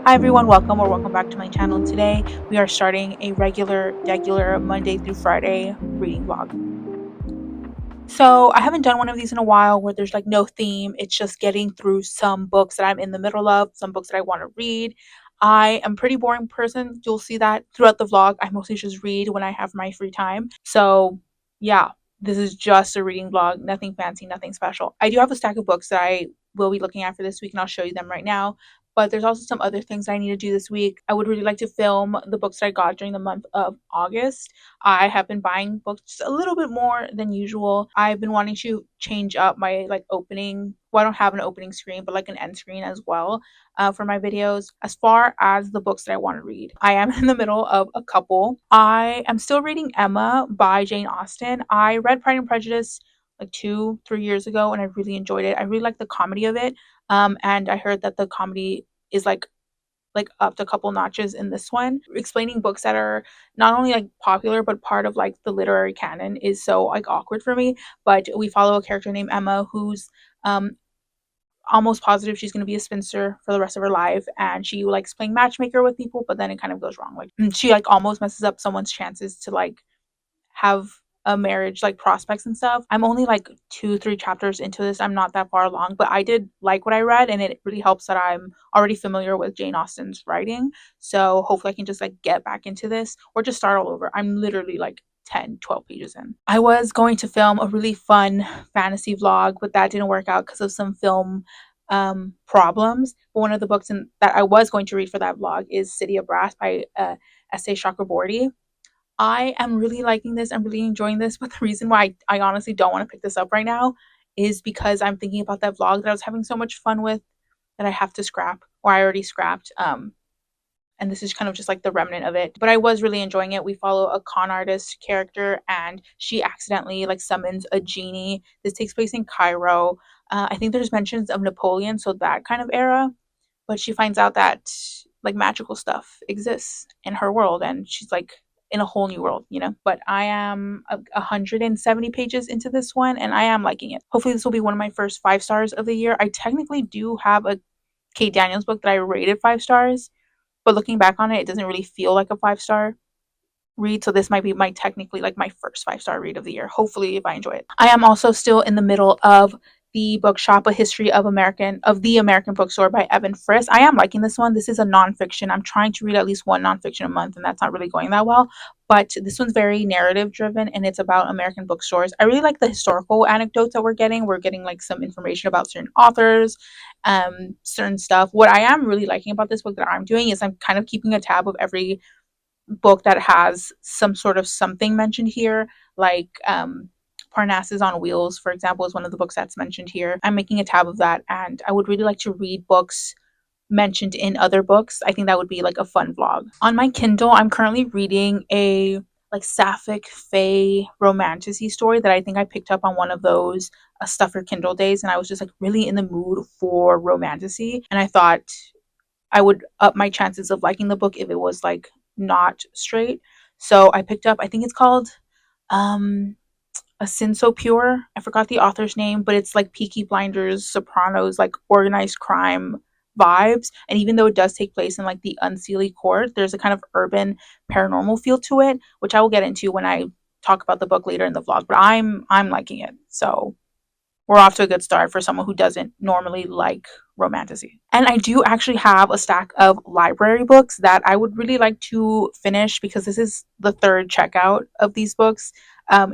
Hi everyone, welcome back to my channel. Today we are starting a regular Monday through Friday reading vlog. So I haven't done one of these in a while where there's like no theme. It's just getting through some books that I'm in the middle of, some books that I want to read. I am a pretty boring person. You'll see that throughout the vlog. I mostly just read when I have my free time. So yeah, this is just a reading vlog, nothing fancy, nothing special. I do have a stack of books that I will be looking at for this week and I'll show you them right now. But there's also some other things I need to do this week. I would really like to film the books that I got during the month of August. I have been buying books a little bit more than usual. I've been wanting to change up my like opening. Well, I don't have an opening screen, but like an end screen as well for my videos. As far as the books that I want to read, I am in the middle of a couple. I am still reading Emma by Jane Austen. I read Pride and Prejudice like 2-3 years ago and I really enjoyed it. I really like the comedy of it. And I heard that the comedy is like upped a couple notches in this one. Explaining books that are not only like popular but part of like the literary canon is so like awkward for me. But we follow a character named Emma who's um almost positive she's going to be a spinster for the rest of her life, and she likes playing matchmaker with people, but then it kind of goes wrong. Like she like almost messes up someone's chances to like have a marriage like prospects and stuff. I'm only like 2-3 chapters into this. I'm not that far along, but I did like what I read and it really helps that I'm already familiar with Jane Austen's writing. So hopefully I can just like get back into this or just start all over. I'm literally like 10-12 pages in. I was going to film a really fun fantasy vlog, but that didn't work out because of some film problems. But one of the books that I was going to read for that vlog is City of Brass by S.A. Chakraborty. I am really liking this. I'm really enjoying this. But the reason why I honestly don't want to pick this up right now is because I'm thinking about that vlog that I was having so much fun with that I have to scrap, or I already scrapped. And this is kind of just like the remnant of it. But I was really enjoying it. We follow a con artist character and she accidentally like summons a genie. This takes place in Cairo. I think there's mentions of Napoleon, so that kind of era. But she finds out that like magical stuff exists in her world and she's like in a whole new world. But I am 170 pages into this one and I am liking it. Hopefully this will be one of my first 5 stars of the year. I technically do have a Kate Daniels book that I rated 5 stars, but looking back on it, it doesn't really feel like a 5 star read. So this might be my technically like my first 5 star read of the year. Hopefully, if I enjoy it. I am also still in the middle of the bookshop, A History of the American Bookstore by Evan Friss. I am liking this one. This is a nonfiction. I'm trying to read at least one nonfiction a month, and that's not really going that well. But this one's very narrative driven and it's about American bookstores. I really like the historical anecdotes that we're getting. We're getting like some information about certain authors, certain stuff. What I am really liking about this book that I'm doing is I'm kind of keeping a tab of every book that has some sort of something mentioned here, like Parnassus on Wheels, for example, is one of the books that's mentioned here. I'm making a tab of that, and I would really like to read books mentioned in other books. I think that would be like a fun vlog. On my Kindle, I'm currently reading a like sapphic fae romantasy story that I think I picked up on one of those stuff your Kindle days, and I was just like really in the mood for romantasy, and I thought I would up my chances of liking the book if it was like not straight. So I picked up, I think it's called um A Sin So Pure. I forgot the author's name, but it's like Peaky Blinders, Sopranos, like organized crime vibes. And even though it does take place in like the unseelie court, there's a kind of urban paranormal feel to it, which I will get into when I talk about the book later in the vlog. But I'm liking it. So we're off to a good start for someone who doesn't normally like romantasy. And I do actually have a stack of library books that I would really like to finish because this is the third checkout of these books.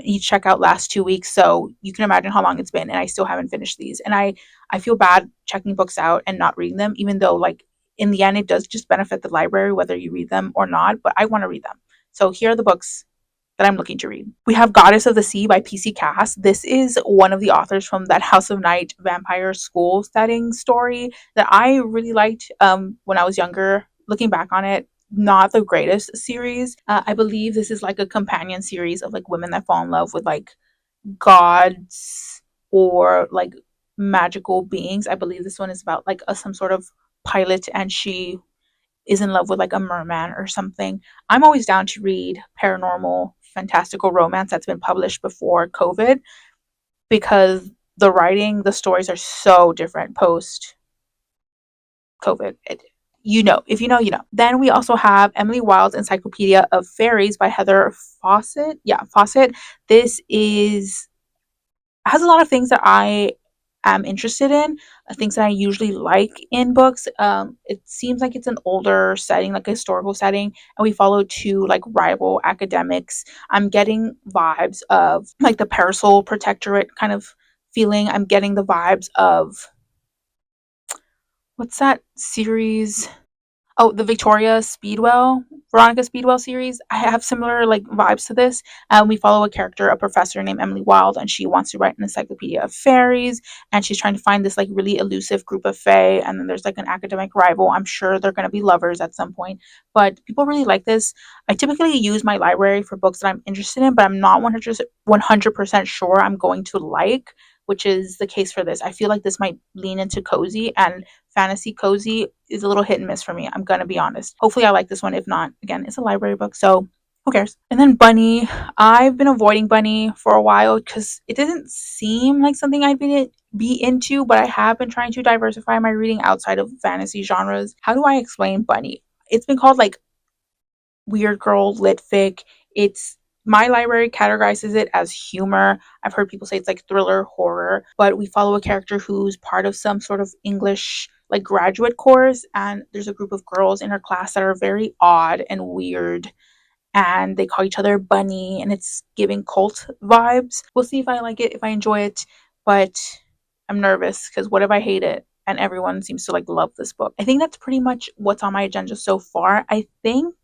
Each checkout lasts 2 weeks, so you can imagine how long it's been, and I still haven't finished these. And I feel bad checking books out and not reading them, even though like in the end it does just benefit the library whether you read them or not. But I want to read them. So here are the books that I'm looking to read. We have Goddess of the Sea by PC Cass. This is one of the authors from that House of Night vampire school setting story that I really liked when I was younger. Looking back on it, not the greatest series. I believe this is like a companion series of like women that fall in love with like gods or like magical beings. I believe this one is about like some sort of pilot and she is in love with like a merman or something. I'm always down to read paranormal, fantastical romance that's been published before COVID because the writing, the stories are so different post COVID. You know, if you know, you know. Then we also have Emily Wilde's Encyclopedia of Fairies by Heather Fawcett. Yeah, Fawcett. This is has a lot of things that I am interested in, things that I usually like in books. It seems like it's an older setting, like a historical setting, and we follow two like rival academics. I'm getting vibes of like the Parasol Protectorate kind of feeling. I'm getting the vibes of what's that series? Oh, the Veronica Speedwell series. I have similar like vibes to this. We follow a character, a professor named Emily Wilde, and she wants to write an encyclopedia of fairies, and she's trying to find this like really elusive group of fae. And then there's like an academic rival. I'm sure they're going to be lovers at some point, but people really like this. I typically use my library for books that I'm interested in, but I'm not 100% sure I'm going to like, which is the case for this. I feel like this might lean into cozy, and fantasy cozy is a little hit and miss for me. I'm gonna be honest. Hopefully, I like this one. If not, again, it's a library book, so who cares? And then Bunny. I've been avoiding Bunny for a while because it doesn't seem like something I'd be into, but I have been trying to diversify my reading outside of fantasy genres. How do I explain Bunny? It's been called like weird girl lit fic. It's my library categorizes it as humor. I've heard people say it's like thriller horror, but we follow a character who's part of some sort of English like graduate course, and there's a group of girls in her class that are very odd and weird, and they call each other Bunny, and it's giving cult vibes. We'll see if I like it, if I enjoy it, but I'm nervous because what if I hate it? And everyone seems to like love this book. I think that's pretty much what's on my agenda so far. I think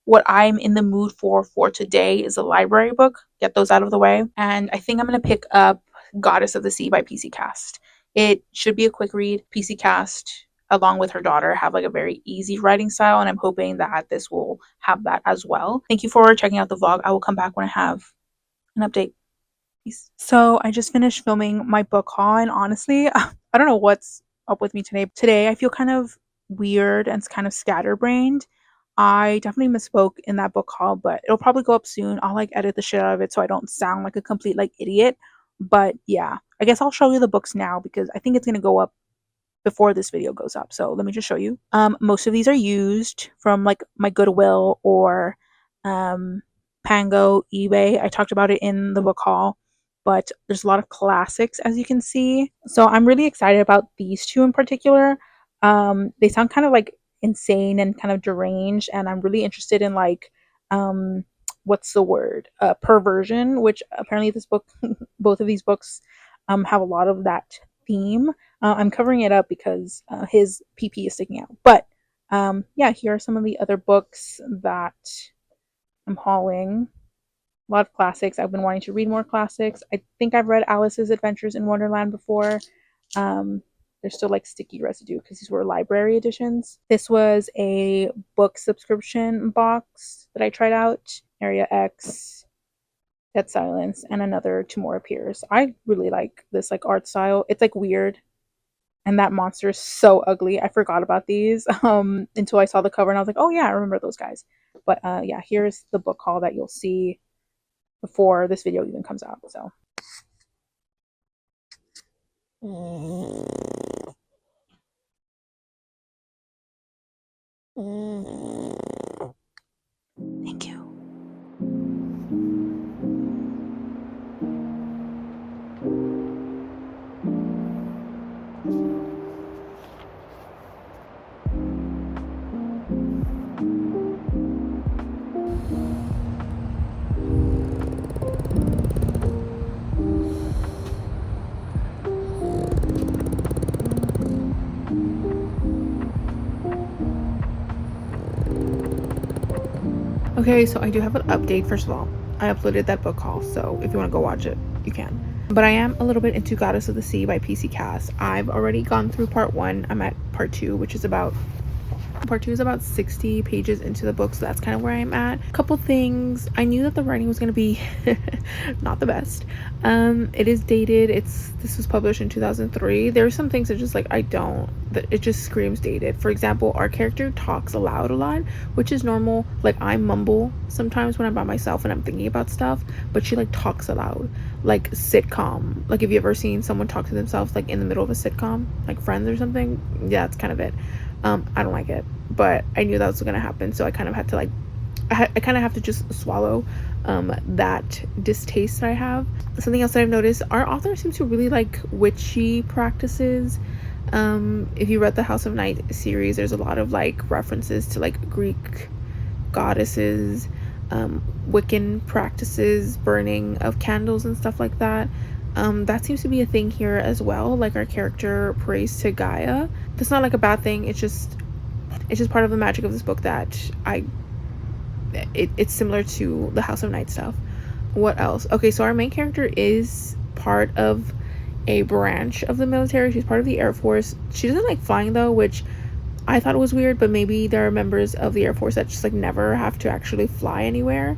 what I'm in the mood for today is a library book. Get those out of the way. And I think I'm going to pick up Goddess of the Sea by PC Cast. It should be a quick read. PC Cast, along with her daughter, have like a very easy writing style, and I'm hoping that this will have that as well. Thank you for checking out the vlog. I will come back when I have an update. Peace. So I just finished filming my book haul, and honestly, I don't know what's up with me today. Today I feel kind of weird and kind of scatterbrained. I definitely misspoke in that book haul, but it'll probably go up soon. I'll like edit the shit out of it so I don't sound like a complete like idiot. But yeah, I guess I'll show you the books now because I think it's gonna go up before this video goes up. So let me just show you. Most of these are used from like my Goodwill or Pango, eBay. I talked about it in the book haul, but there's a lot of classics as you can see. So I'm really excited about these two in particular. They sound kind of like insane and kind of deranged, and I'm really interested in like what's the word? Perversion, which apparently this book both of these books have a lot of that theme. I'm covering it up because his PP is sticking out. But yeah, here are some of the other books that I'm hauling. A lot of classics. I've been wanting to read more classics. I think I've read Alice's Adventures in Wonderland before. There's still like sticky residue because these were library editions. This was a book subscription box that I tried out. Area X, Dead Silence, and another Two More Appears. I really like this like art style. It's like weird, and that monster is so ugly. I forgot about these until I saw the cover and I was like, oh yeah, I remember those guys. But yeah, here's the book haul that you'll see before this video even comes out. So thank you. Okay, so I do have an update. First of all, I uploaded that book haul, so if you want to go watch it, you can. But I am a little bit into Goddess of the Sea by PC Cast. I've already gone through part 1. I'm at part 2, which is about 60 pages into the book, so that's kind of where I'm at. A couple things. I knew that the writing was going to be not the best. It is dated. This was published in 2003. There are some things that just like that it just screams dated. For example, our character talks aloud a lot, which is normal. Like I mumble sometimes when I'm by myself and I'm thinking about stuff, but she like talks aloud, like sitcom. Like, have you ever seen someone talk to themselves like in the middle of a sitcom, like Friends or something? Yeah, that's kind of it. I don't like it, but I knew that was gonna happen, so I kind of had to like I kind of have to just swallow that distaste that I have. Something else that I've noticed, our author seems to really like witchy practices. If you read the House of Night series, there's a lot of like references to like Greek goddesses, Wiccan practices, burning of candles and stuff like that. That seems to be a thing here as well. Like our character prays to Gaia. That's not like a bad thing. It's just part of the magic of this book that it's similar to the House of Night stuff. What else? Okay, so our main character is part of a branch of the military. She's part of the Air Force. She doesn't like flying though, which I thought it was weird, but maybe there are members of the Air Force that just like never have to actually fly anywhere.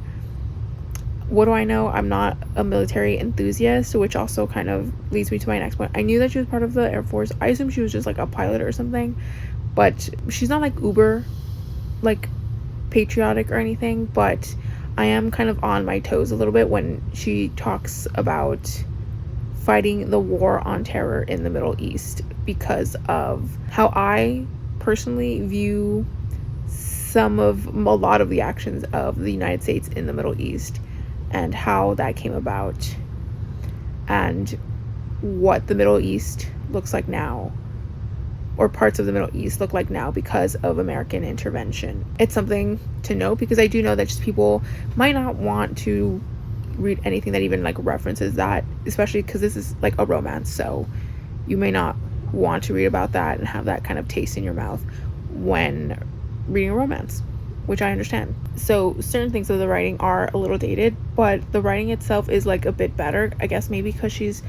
What do I know? I'm not a military enthusiast, which also kind of leads me to my next point. I knew that she was part of the Air Force. I assumed she was just like a pilot or something, but she's not like uber like patriotic or anything. But I am kind of on my toes a little bit when she talks about fighting the war on terror in the Middle East, because of how I personally view a lot of the actions of the United States in the Middle East, and how that came about, and what the Middle East looks like now, or parts of the Middle East look like now because of American intervention. It's something to note because I do know that just people might not want to read anything that even like references that, especially because this is like a romance, so you may not want to read about that and have that kind of taste in your mouth when reading a romance, which I understand. So certain things of the writing are a little dated, but the writing itself is like a bit better, I guess, maybe because she's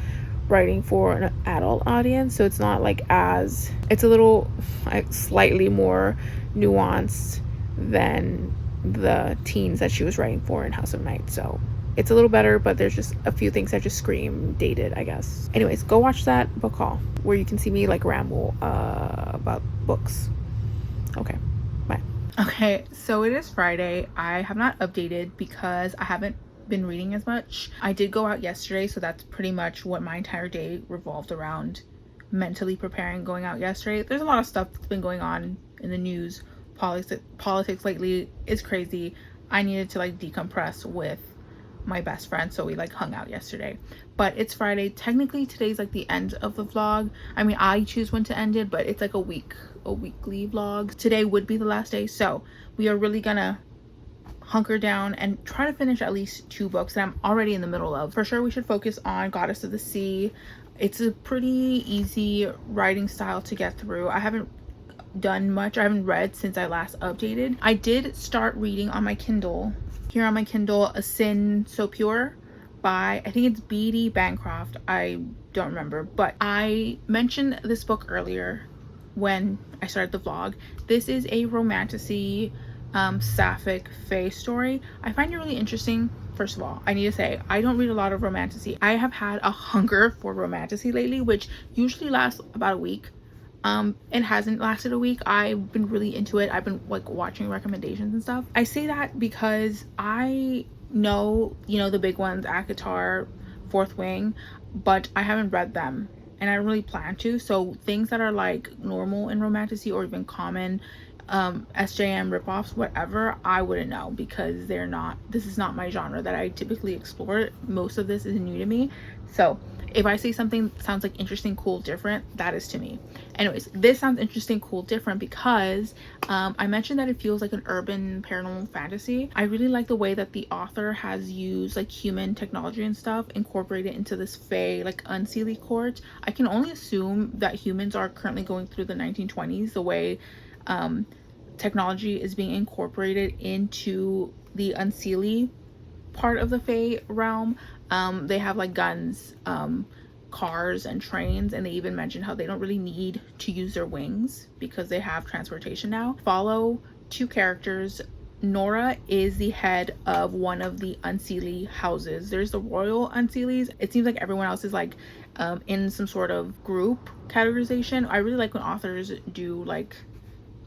writing for an adult audience, so it's not like it's a little like slightly more nuanced than the teens that she was writing for in House of Night. So it's a little better, but there's just a few things that just scream dated, I guess. Anyways, go watch that book haul where you can see me like ramble about books. Okay, bye. Okay, so it is Friday. I have not updated because I haven't been reading as much. I did go out yesterday, so that's pretty much what my entire day revolved around, mentally preparing going out yesterday. There's a lot of stuff that's been going on in the news. Politics lately is crazy. I needed to like decompress with my best friend, so we like hung out yesterday. But it's Friday. Technically today's like the end of the vlog. I mean, I choose when to end it, but it's like a weekly vlog. Today would be the last day, so we are really gonna hunker down and try to finish at least 2 books that I'm already in the middle of. For sure we should focus on Goddess of the Sea. It's a pretty easy writing style to get through. I haven't done much. I haven't read since I last updated. I did start reading on my Kindle. Here on my Kindle, A Sin So Pure by, I think it's B.D. Bancroft. I don't remember, but I mentioned this book earlier when I started the vlog. This is a romantasy, sapphic fae story. I find it really interesting. First of all, I need to say I don't read a lot of romantasy. I have had a hunger for romantasy lately, which usually lasts about a week. It hasn't lasted a week. I've been really into it. I've been like watching recommendations and stuff. I say that because I know, you know, the big ones, ACOTAR, Fourth Wing, but I haven't read them and I really plan to. So things that are like normal in romantasy or even common, SJM ripoffs, whatever, I wouldn't know because this is not my genre that I typically explore. Most of this is new to me. So if I say something that sounds like interesting, cool, different, that is to me. Anyways, this sounds interesting, cool, different because I mentioned that it feels like an urban paranormal fantasy. I really like the way that the author has used like human technology and stuff, incorporated into this fae, like unseelie court. I can only assume that humans are currently going through the 1920s, the way technology is being incorporated into the unseelie part of the fae realm. They have like guns, cars and trains, and they even mention how they don't really need to use their wings because they have transportation now. Follow 2 characters. Nora is the head of one of the unseelie houses. There's the royal unseelies. It seems like everyone else is like in some sort of group categorization. I really like when authors do like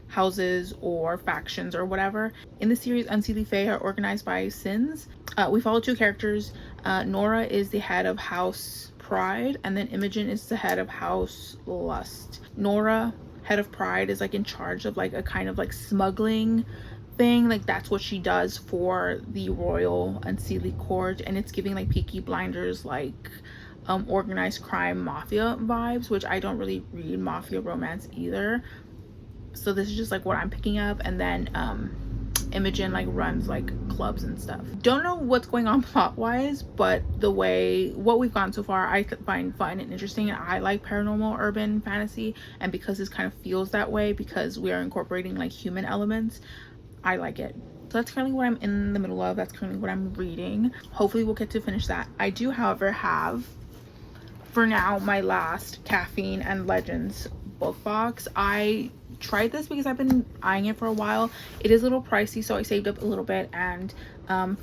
houses or factions or whatever. In the series, Unseelie Fae are organized by sins. We follow 2 characters. Nora is the head of House Pride, and then Imogen is the head of House Lust. Nora head of Pride is like in charge of like a kind of like smuggling thing. Like that's what she does for the royal unseelie court, and it's giving like Peaky Blinders, like organized crime mafia vibes, which I don't really read mafia romance either, so this is just like what I'm picking up. And then Imogen like runs like clubs and stuff. Don't know what's going on plot wise, but the way what we've gotten so far I find fun and interesting, and I like paranormal urban fantasy, and because this kind of feels that way because we are incorporating like human elements, I like it. So that's currently what I'm in the middle of. That's currently what I'm reading. Hopefully we'll get to finish that. I do however have for now my last Caffeine and Legends book box. I tried this because I've been eyeing it for a while. It is a little pricey, so I saved up a little bit and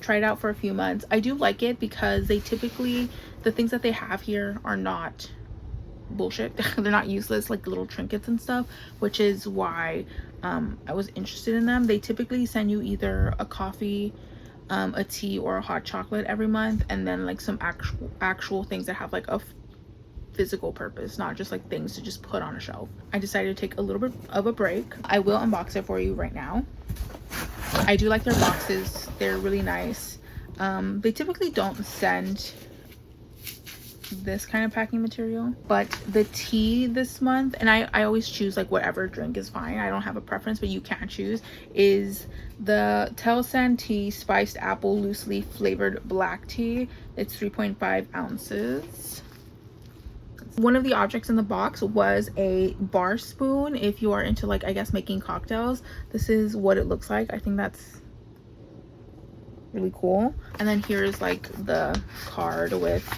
tried it out for a few months. I do like it because they typically, the things that they have here are not bullshit. They're not useless, like little trinkets and stuff, which is why I was interested in them. They typically send you either a coffee, a tea, or a hot chocolate every month, and then like some actual things that have like a physical purpose, not just like things to just put on a shelf. I decided to take a little bit of a break. I will unbox it for you right now. I do like their boxes. They're really nice. They typically don't send this kind of packing material, but the tea this month, and I always choose like whatever drink is fine, I don't have a preference, but you can choose, is the Telsan tea spiced apple loose leaf flavored black tea. It's 3.5 ounces. One of the objects in the box was a bar spoon. If you are into like, I guess, making cocktails, this is what it looks like. I think that's really cool. And then here's like the card with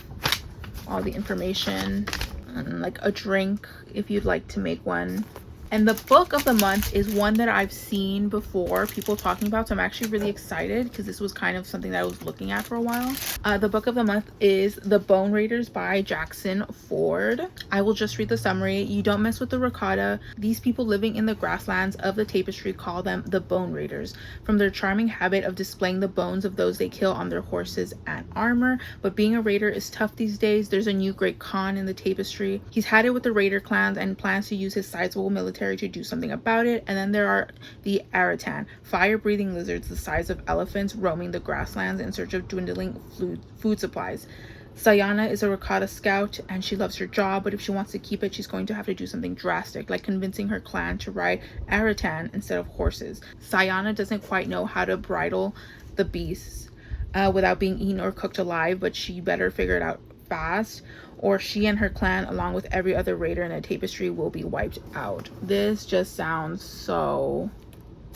all the information and like a drink if you'd like to make one. And the book of the month is one that I've seen before people talking about, so I'm actually really excited because this was kind of something that I was looking at for a while. The book of the month is The Bone Raiders by Jackson Ford. I will just read the summary. You don't mess with the ricotta. These people living in the grasslands of the tapestry call them the Bone Raiders, from their charming habit of displaying the bones of those they kill on their horses and armor. But being a raider is tough these days. There's a new great Khan in the tapestry. He's had it with the raider clans and plans to use his sizable military to do something about it. And then there are the Aratan, fire-breathing lizards the size of elephants roaming the grasslands in search of dwindling food supplies. Sayana is a ricotta scout and she loves her job, but if she wants to keep it, she's going to have to do something drastic, like convincing her clan to ride Aratan instead of horses. Sayana doesn't quite know how to bridle the beasts without being eaten or cooked alive, but she better figure it out fast, or she and her clan, along with every other raider in the tapestry, will be wiped out. This just sounds so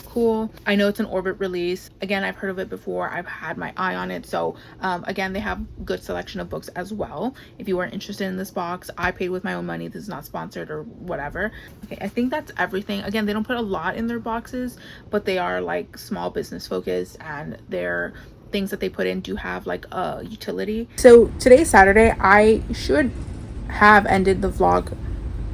cool. I know it's an Orbit release. Again, I've heard of it before. I've had my eye on it. So again, they have good selection of books as well. If you are interested in this box, I paid with my own money. This is not sponsored or whatever. Okay, I think that's everything. Again, they don't put a lot in their boxes, but they are like small business focused, and they're things that they put in do have like a utility. So today's Saturday. I should have ended the vlog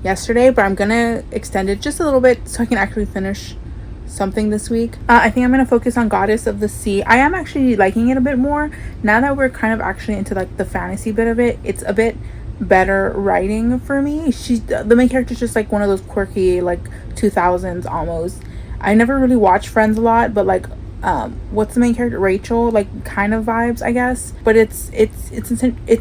yesterday, but I'm gonna extend it just a little bit so I can actually finish something this week. I think I'm gonna focus on Goddess of the Sea. I am actually liking it a bit more now that we're kind of actually into like the fantasy bit of it. It's a bit better writing for me. She's the main character is just like one of those quirky like 2000s almost. I never really watched Friends a lot, but like what's the main character, Rachel, like kind of vibes, I guess. But it's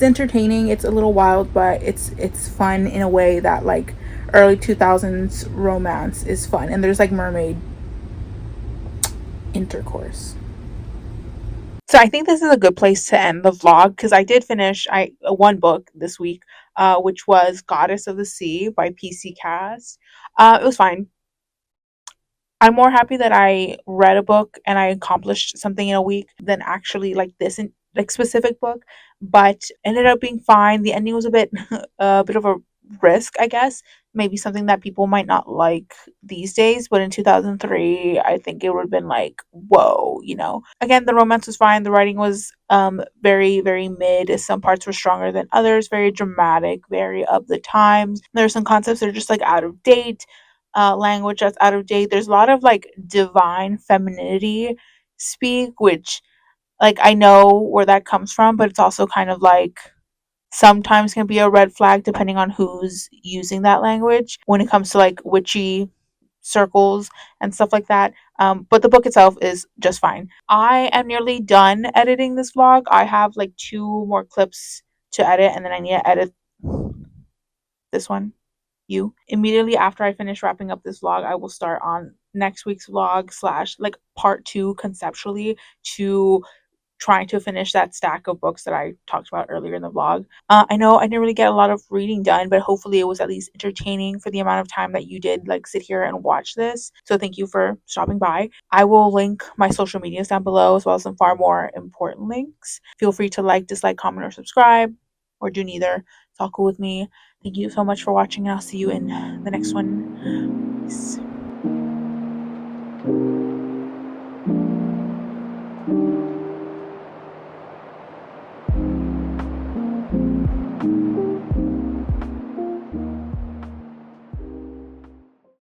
entertaining. It's a little wild, but it's fun in a way that like early 2000s romance is fun, and there's like mermaid intercourse. So I think this is a good place to end the vlog because I did finish one book this week, which was Goddess of the Sea by PC Cast. It was fine. I'm more happy that I read a book and I accomplished something in a week than actually like this in, like specific book, but ended up being fine. The ending was a bit a bit of a risk, I guess. Maybe something that people might not like these days, but in 2003, I think it would have been like, whoa, you know. Again, the romance was fine. The writing was very very mid. Some parts were stronger than others, very dramatic, very of the times. There are some concepts that are just like out of date, language that's out of date. There's a lot of like divine femininity speak, which like I know where that comes from, but it's also kind of like sometimes can be a red flag depending on who's using that language when it comes to like witchy circles and stuff like that. But the book itself is just fine. I am nearly done editing this vlog. I have like two more clips to edit, and then I need to edit this one. You immediately after I finish wrapping up this vlog, I will start on next week's vlog slash like part two conceptually to trying to finish that stack of books that I talked about earlier in the vlog. I know I didn't really get a lot of reading done, but hopefully it was at least entertaining for the amount of time that you did like sit here and watch this. So thank you for stopping by. I will link my social medias down below as well as some far more important links. Feel free to like, dislike, comment, or subscribe, or do neither. It's all cool with me. Thank you so much for watching, and I'll see you in the next one. Peace.